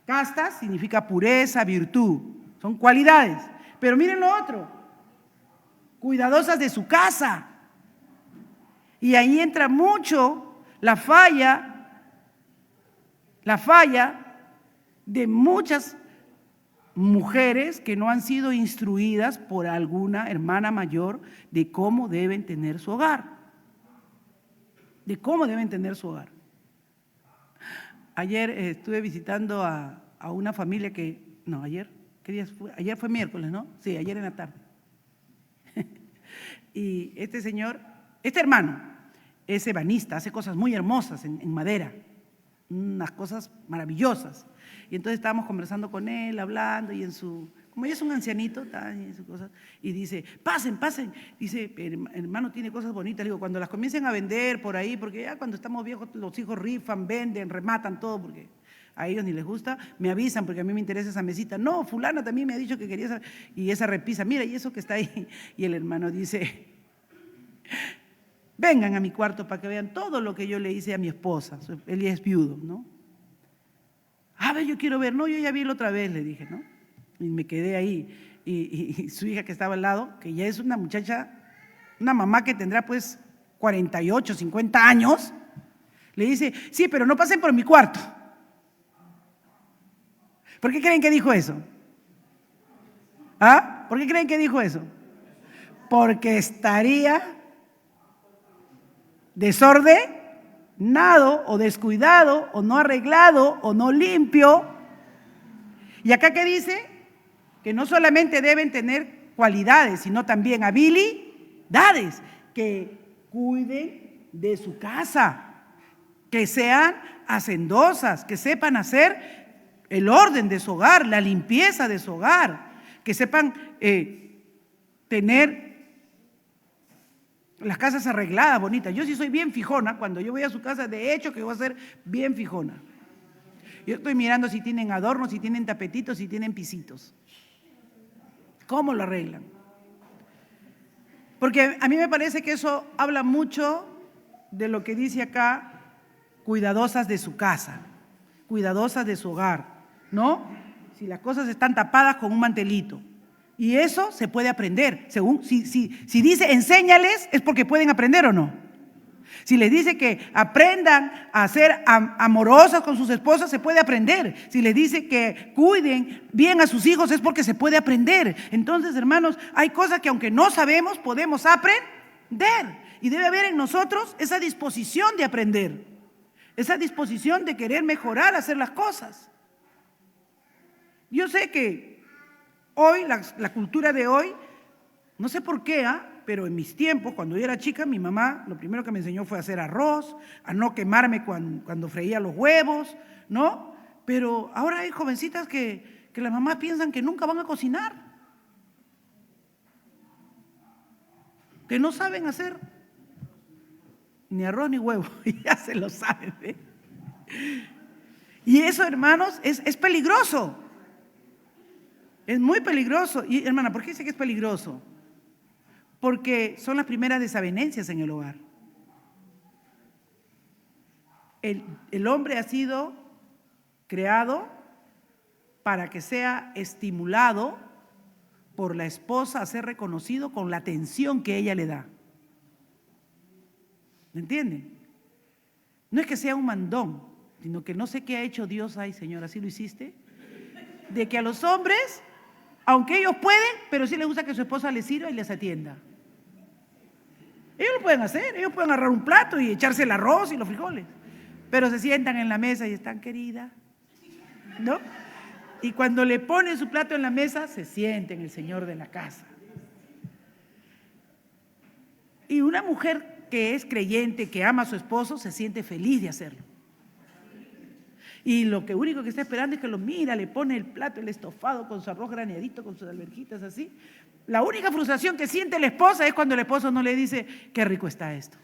Castas significa pureza, virtud, son cualidades. Pero miren lo otro, cuidadosas de su casa. Y ahí entra mucho la falla de muchas mujeres que no han sido instruidas por alguna hermana mayor de cómo deben tener su hogar. Ayer estuve visitando a una familia ayer fue miércoles, ¿no? Sí, ayer en la tarde. Y este hermano es ebanista, hace cosas muy hermosas en madera, unas cosas maravillosas. Y entonces estábamos conversando con él, hablando, y como ella es un ancianito, y dice, pasen, dice, hermano tiene cosas bonitas. Le digo, cuando las comiencen a vender por ahí, porque ya cuando estamos viejos los hijos rifan, venden, rematan todo, porque a ellos ni les gusta, me avisan porque a mí me interesa esa mesita. No, fulana también me ha dicho que quería esa, y esa repisa, mira, y eso que está ahí. Y el hermano dice, vengan a mi cuarto para que vean todo lo que yo le hice a mi esposa. Él ya es viudo, ¿no? A ver, yo quiero ver. No, yo ya vi la otra vez, le dije, ¿no? Y me quedé ahí. Y su hija que estaba al lado, que ya es una muchacha, una mamá que tendrá pues 48, 50 años, le dice, sí, pero no pasen por mi cuarto. ¿Por qué creen que dijo eso? ¿Ah? ¿Por qué creen que dijo eso? Porque estaría desordenado o descuidado o no arreglado o no limpio. Y acá ¿qué dice? Que no solamente deben tener cualidades, sino también habilidades, que cuiden de su casa, que sean hacendosas, que sepan hacer el orden de su hogar, la limpieza de su hogar, que sepan tener Las casas arregladas, bonitas. Yo sí soy bien fijona. Cuando yo voy a su casa, de hecho que voy a ser bien fijona. Yo estoy mirando si tienen adornos, si tienen tapetitos, si tienen pisitos. ¿Cómo lo arreglan? Porque a mí me parece que eso habla mucho de lo que dice acá, cuidadosas de su casa, cuidadosas de su hogar, ¿no? Si las cosas están tapadas con un mantelito. Y eso se puede aprender. Si dice enséñales, es porque pueden aprender o no. Si les dice que aprendan a ser amorosas con sus esposas, se puede aprender. Si les dice que cuiden bien a sus hijos, es porque se puede aprender. Entonces, hermanos, hay cosas que aunque no sabemos, podemos aprender. Y debe haber en nosotros esa disposición de aprender, esa disposición de querer mejorar, hacer las cosas. Yo sé que hoy, la cultura de hoy, no sé por qué, pero en mis tiempos, cuando yo era chica, mi mamá lo primero que me enseñó fue a hacer arroz, a no quemarme cuando freía los huevos, ¿no? Pero ahora hay jovencitas que las mamás piensan que nunca van a cocinar, que no saben hacer ni arroz ni huevo, y ya se lo saben, ¿eh? Y eso, hermanos, es peligroso. Es muy peligroso. Y, hermana, ¿por qué dice que es peligroso? Porque son las primeras desavenencias en el hogar. El hombre ha sido creado para que sea estimulado por la esposa a ser reconocido con la atención que ella le da. ¿Me entienden? No es que sea un mandón, sino que no sé qué ha hecho Dios. Ay, Señor, ¿así lo hiciste? De que a los hombres, aunque ellos pueden, pero sí les gusta que su esposa les sirva y les atienda. Ellos lo pueden hacer, ellos pueden agarrar un plato y echarse el arroz y los frijoles, pero se sientan en la mesa y están, querida, ¿no? Y cuando le ponen su plato en la mesa, se sienten el señor de la casa. Y una mujer que es creyente, que ama a su esposo, se siente feliz de hacerlo. Y lo único que está esperando es que lo mira, le pone el plato, el estofado con su arroz graneadito, con sus alverjitas así. La única frustración que siente la esposa es cuando el esposo no le dice, qué rico está esto.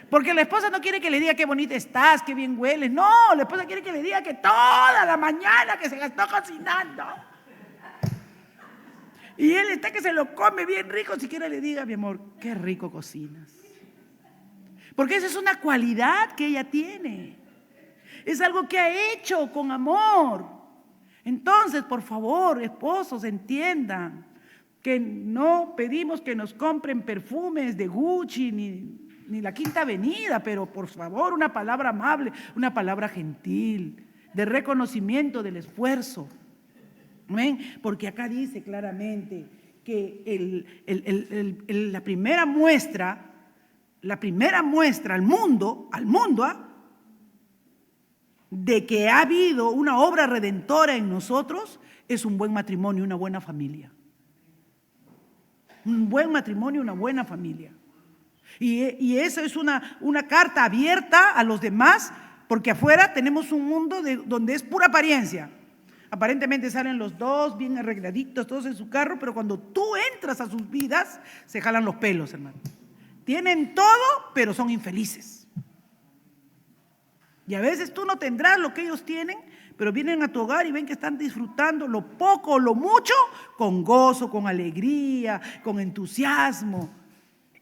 Porque la esposa no quiere que le diga qué bonita estás, qué bien hueles. No, la esposa quiere que le diga que toda la mañana que se gastó cocinando. Y él está que se lo come bien rico, siquiera le diga, mi amor, qué rico cocinas. Porque esa es una cualidad que ella tiene. Es algo que ha hecho con amor. Entonces, por favor, esposos, entiendan que no pedimos que nos compren perfumes de Gucci ni la Quinta Avenida, pero por favor, una palabra amable, una palabra gentil, de reconocimiento del esfuerzo. ¿Ven? Porque acá dice claramente que la primera muestra al mundo, de que ha habido una obra redentora en nosotros, es un buen matrimonio, una buena familia. Un buen matrimonio, una buena familia. Y eso es una carta abierta a los demás, porque afuera tenemos un mundo donde es pura apariencia. Aparentemente salen los dos bien arregladitos, todos en su carro, pero cuando tú entras a sus vidas, se jalan los pelos, hermano. Tienen todo, pero son infelices. Y a veces tú no tendrás lo que ellos tienen, pero vienen a tu hogar y ven que están disfrutando lo poco o lo mucho con gozo, con alegría, con entusiasmo.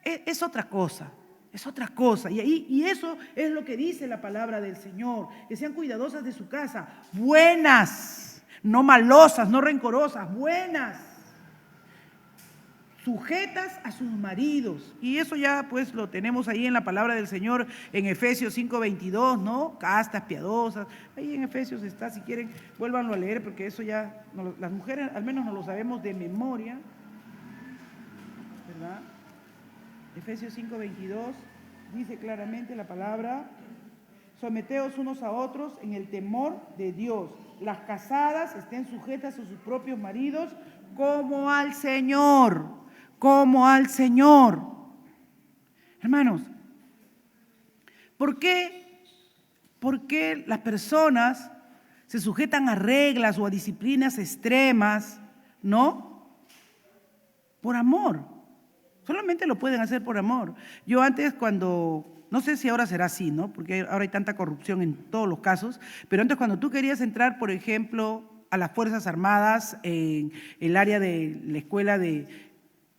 Es otra cosa, es otra cosa. Y eso es lo que dice la palabra del Señor, que sean cuidadosas de su casa, buenas, no malosas, no rencorosas, buenas, sujetas a sus maridos. Y eso ya pues lo tenemos ahí en la palabra del Señor en Efesios 5:22, ¿no? Castas, piadosas. Ahí en Efesios está, si quieren, vuélvanlo a leer, porque eso ya, las mujeres al menos no lo sabemos de memoria, ¿verdad? Efesios 5:22 dice claramente la palabra: someteos unos a otros en el temor de Dios. Las casadas estén sujetas a sus propios maridos como al Señor, como al Señor. Hermanos, ¿por qué las personas se sujetan a reglas o a disciplinas extremas? ¿No? Por amor. Solamente lo pueden hacer por amor. Yo antes cuando, no sé si ahora será así, ¿no? Porque ahora hay tanta corrupción en todos los casos, pero antes cuando tú querías entrar, por ejemplo, a las Fuerzas Armadas, en el área de la escuela de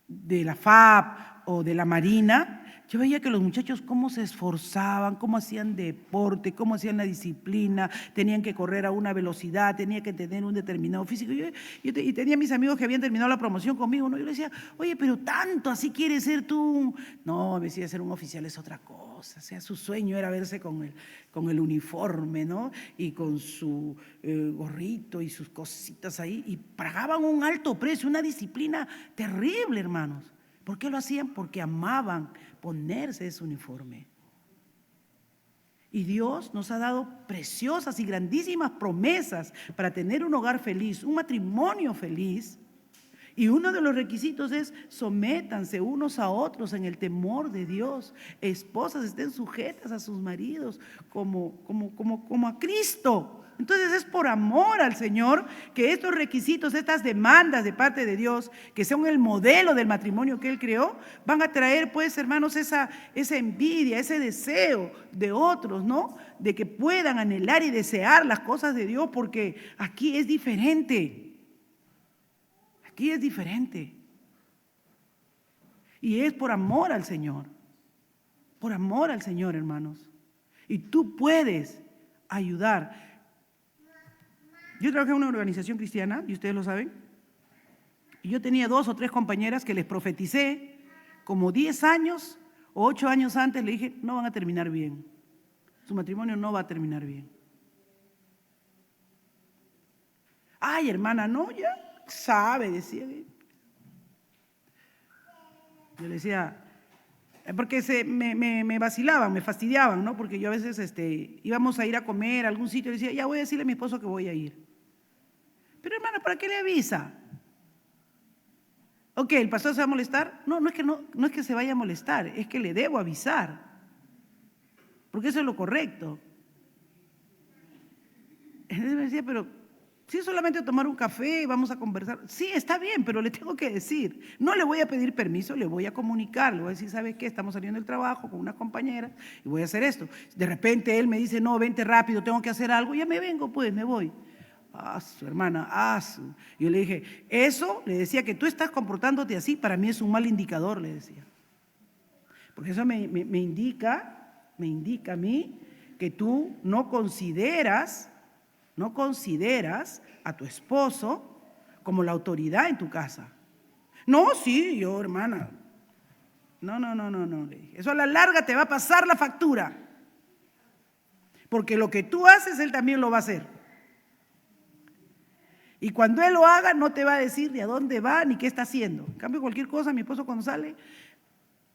la FAP o de la Marina, yo veía que los muchachos cómo se esforzaban, cómo hacían deporte, cómo hacían la disciplina, tenían que correr a una velocidad, tenían que tener un determinado físico. Y tenía mis amigos que habían terminado la promoción conmigo, ¿no? Yo le decía, oye, pero tanto, ¿así quieres ser tú? No, me decía, ser un oficial es otra cosa. O sea, su sueño era verse con el uniforme, ¿no? Y con su gorrito y sus cositas ahí. Y pagaban un alto precio, una disciplina terrible, hermanos. ¿Por qué lo hacían? Porque amaban ponerse ese uniforme. Y Dios nos ha dado preciosas y grandísimas promesas para tener un hogar feliz, un matrimonio feliz. Y uno de los requisitos es sométanse unos a otros en el temor de Dios. Esposas estén sujetas a sus maridos como a Cristo. Entonces es por amor al Señor que estos requisitos, estas demandas de parte de Dios, que son el modelo del matrimonio que Él creó, van a traer, pues, hermanos, esa envidia, ese deseo de otros, ¿no? De que puedan anhelar y desear las cosas de Dios, porque aquí es diferente. Aquí es diferente. Y es por amor al Señor. Por amor al Señor, hermanos. Y tú puedes ayudar. Yo trabajé en una organización cristiana, y ustedes lo saben, y yo tenía 2 o 3 compañeras que les profeticé como 10 años o 8 años antes, le dije, no van a terminar bien, su matrimonio no va a terminar bien. Ay, hermana, no, ya sabe, decía. Yo le decía, porque me vacilaban, me fastidiaban, ¿no? Porque yo a veces íbamos a ir a comer a algún sitio y decía, ya voy a decirle a mi esposo que voy a ir. Pero hermana, ¿para qué le avisa? Ok, ¿el pastor se va a molestar? No es que se vaya a molestar, es que le debo avisar. Porque eso es lo correcto. Entonces me decía, pero si es solamente tomar un café y vamos a conversar. Sí, está bien, pero le tengo que decir. No le voy a pedir permiso, le voy a comunicar. Le voy a decir, ¿sabes qué? Estamos saliendo del trabajo con una compañera y voy a hacer esto. De repente él me dice, no, vente rápido, tengo que hacer algo. Ya me vengo, pues, me voy. Su hermana, su. Yo le dije, eso, le decía, que tú estás comportándote así, para mí es un mal indicador, le decía. Porque eso me indica a mí que tú no consideras a tu esposo como la autoridad en tu casa. No, sí, yo, hermana. No, le dije. Eso a la larga te va a pasar la factura. Porque lo que tú haces, él también lo va a hacer. Y cuando él lo haga, no te va a decir ni a dónde va ni qué está haciendo. En cambio, cualquier cosa, mi esposo cuando sale,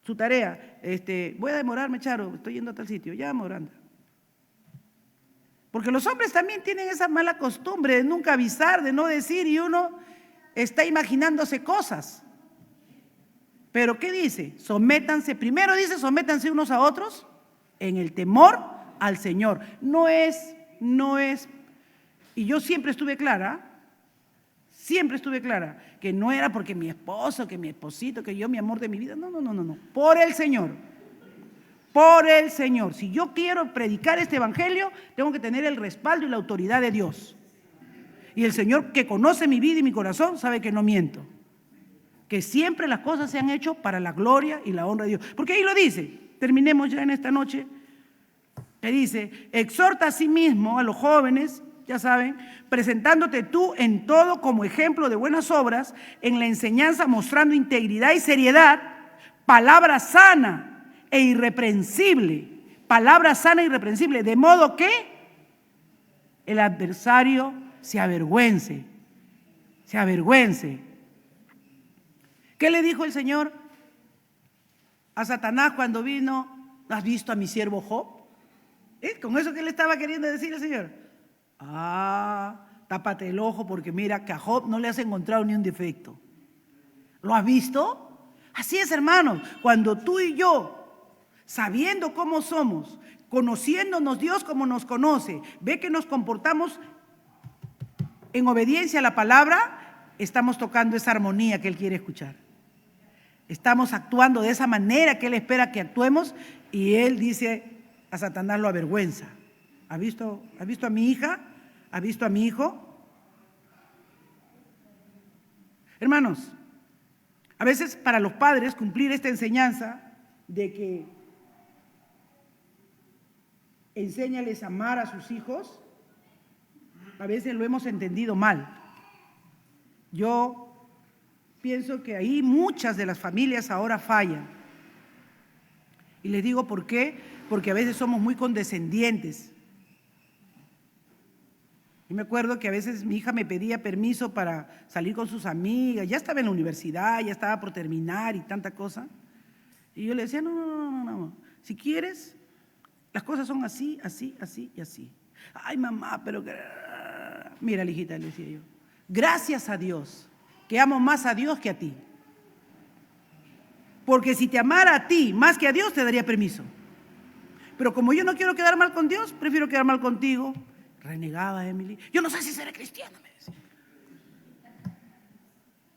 su tarea, voy a demorarme, Charo, estoy yendo a tal sitio, ya, Moranda. Porque los hombres también tienen esa mala costumbre de nunca avisar, de no decir, y uno está imaginándose cosas. Pero ¿qué dice? Sométanse, primero dice, sométanse unos a otros en el temor al Señor. No es, y yo siempre estuve clara, que no era porque mi esposo, que mi esposito, que yo, mi amor de mi vida, no, por el Señor. Por el Señor. Si yo quiero predicar este evangelio, tengo que tener el respaldo y la autoridad de Dios. Y el Señor, que conoce mi vida y mi corazón, sabe que no miento. Que siempre las cosas se han hecho para la gloria y la honra de Dios. Porque ahí lo dice, terminemos ya en esta noche, que dice, exhorta a sí mismo a los jóvenes, ya saben, presentándote tú en todo como ejemplo de buenas obras, en la enseñanza mostrando integridad y seriedad, palabra sana e irreprensible, de modo que el adversario se avergüence. ¿Qué le dijo el Señor a Satanás cuando vino? ¿Has visto a mi siervo Job? ¿Con eso qué le estaba queriendo decir el Señor? Tápate el ojo porque mira que a Job no le has encontrado ni un defecto. ¿Lo has visto? Así es, hermanos, cuando tú y yo, sabiendo cómo somos, conociéndonos Dios como nos conoce, ve que nos comportamos en obediencia a la palabra, estamos tocando esa armonía que Él quiere escuchar. Estamos actuando de esa manera que Él espera que actuemos y Él dice a Satanás lo avergüenza. ¿Ha visto a mi hija? ¿Ha visto a mi hijo? Hermanos, a veces para los padres cumplir esta enseñanza de que enséñales a amar a sus hijos, a veces lo hemos entendido mal. Yo pienso que ahí muchas de las familias ahora fallan. Y les digo por qué, porque a veces somos muy condescendientes. Yo me acuerdo que a veces mi hija me pedía permiso para salir con sus amigas, ya estaba en la universidad, ya estaba por terminar y tanta cosa. Y yo le decía, no, si quieres, las cosas son así, así, así y así. Ay, mamá, pero… Mira, hijita, le decía yo, gracias a Dios, que amo más a Dios que a ti. Porque si te amara a ti más que a Dios, te daría permiso. Pero como yo no quiero quedar mal con Dios, prefiero quedar mal contigo. Renegaba Emily. Yo no sé si seré cristiana, me decía.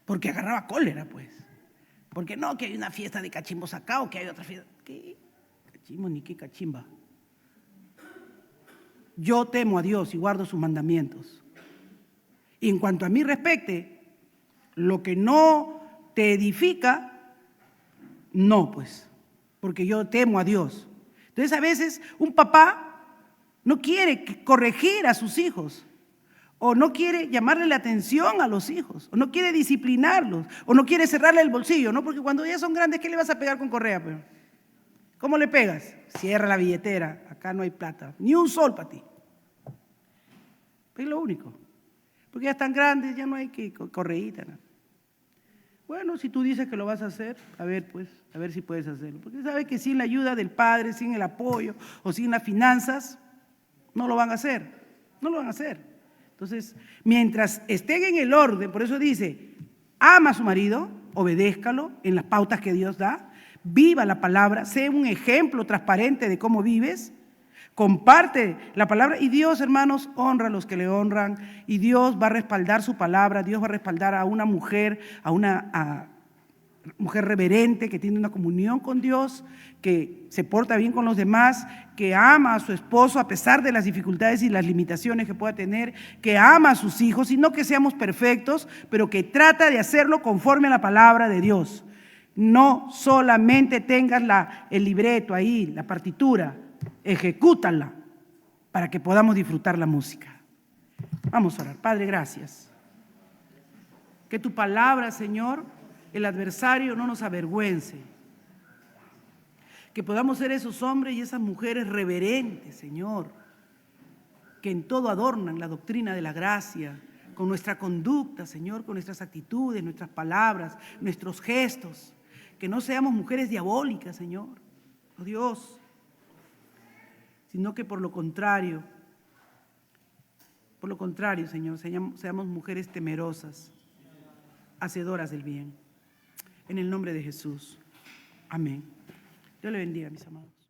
Porque agarraba cólera, pues. Porque no, que hay una fiesta de cachimbos acá o que hay otra fiesta. ¿Qué cachimbo ni qué cachimba? Yo temo a Dios y guardo sus mandamientos. Y en cuanto a mí respecte, lo que no te edifica, no, pues. Porque yo temo a Dios. Entonces a veces un papá no quiere corregir a sus hijos, o no quiere llamarle la atención a los hijos, o no quiere disciplinarlos, o no quiere cerrarle el bolsillo, ¿no? Porque cuando ya son grandes, ¿qué le vas a pegar con correa? Pero? ¿Cómo le pegas? Cierra la billetera, acá no hay plata, ni un sol para ti. Es lo único. Porque ya están grandes, ya no hay que correíta, ¿no? Bueno, si tú dices que lo vas a hacer, a ver si puedes hacerlo. Porque sabes que sin la ayuda del padre, sin el apoyo o sin las finanzas, no lo van a hacer, no lo van a hacer. Entonces, mientras estén en el orden, por eso dice, ama a su marido, obedézcalo en las pautas que Dios da, viva la palabra, sé un ejemplo transparente de cómo vives, comparte la palabra y Dios, hermanos, honra a los que le honran y Dios va a respaldar su palabra, Dios va a respaldar a una mujer, a una mujer reverente que tiene una comunión con Dios, que se porta bien con los demás, que ama a su esposo a pesar de las dificultades y las limitaciones que pueda tener, que ama a sus hijos y no que seamos perfectos, pero que trata de hacerlo conforme a la palabra de Dios. No solamente tengas el libreto ahí, la partitura, ejecútala para que podamos disfrutar la música. Vamos a orar. Padre, gracias. Que tu palabra, Señor, el adversario no nos avergüence. Que podamos ser esos hombres y esas mujeres reverentes, Señor, que en todo adornan la doctrina de la gracia, con nuestra conducta, Señor, con nuestras actitudes, nuestras palabras, nuestros gestos. Que no seamos mujeres diabólicas, Señor, oh Dios, sino que por lo contrario, Señor, seamos mujeres temerosas, hacedoras del bien. En el nombre de Jesús. Amén. Dios le bendiga, mis amados.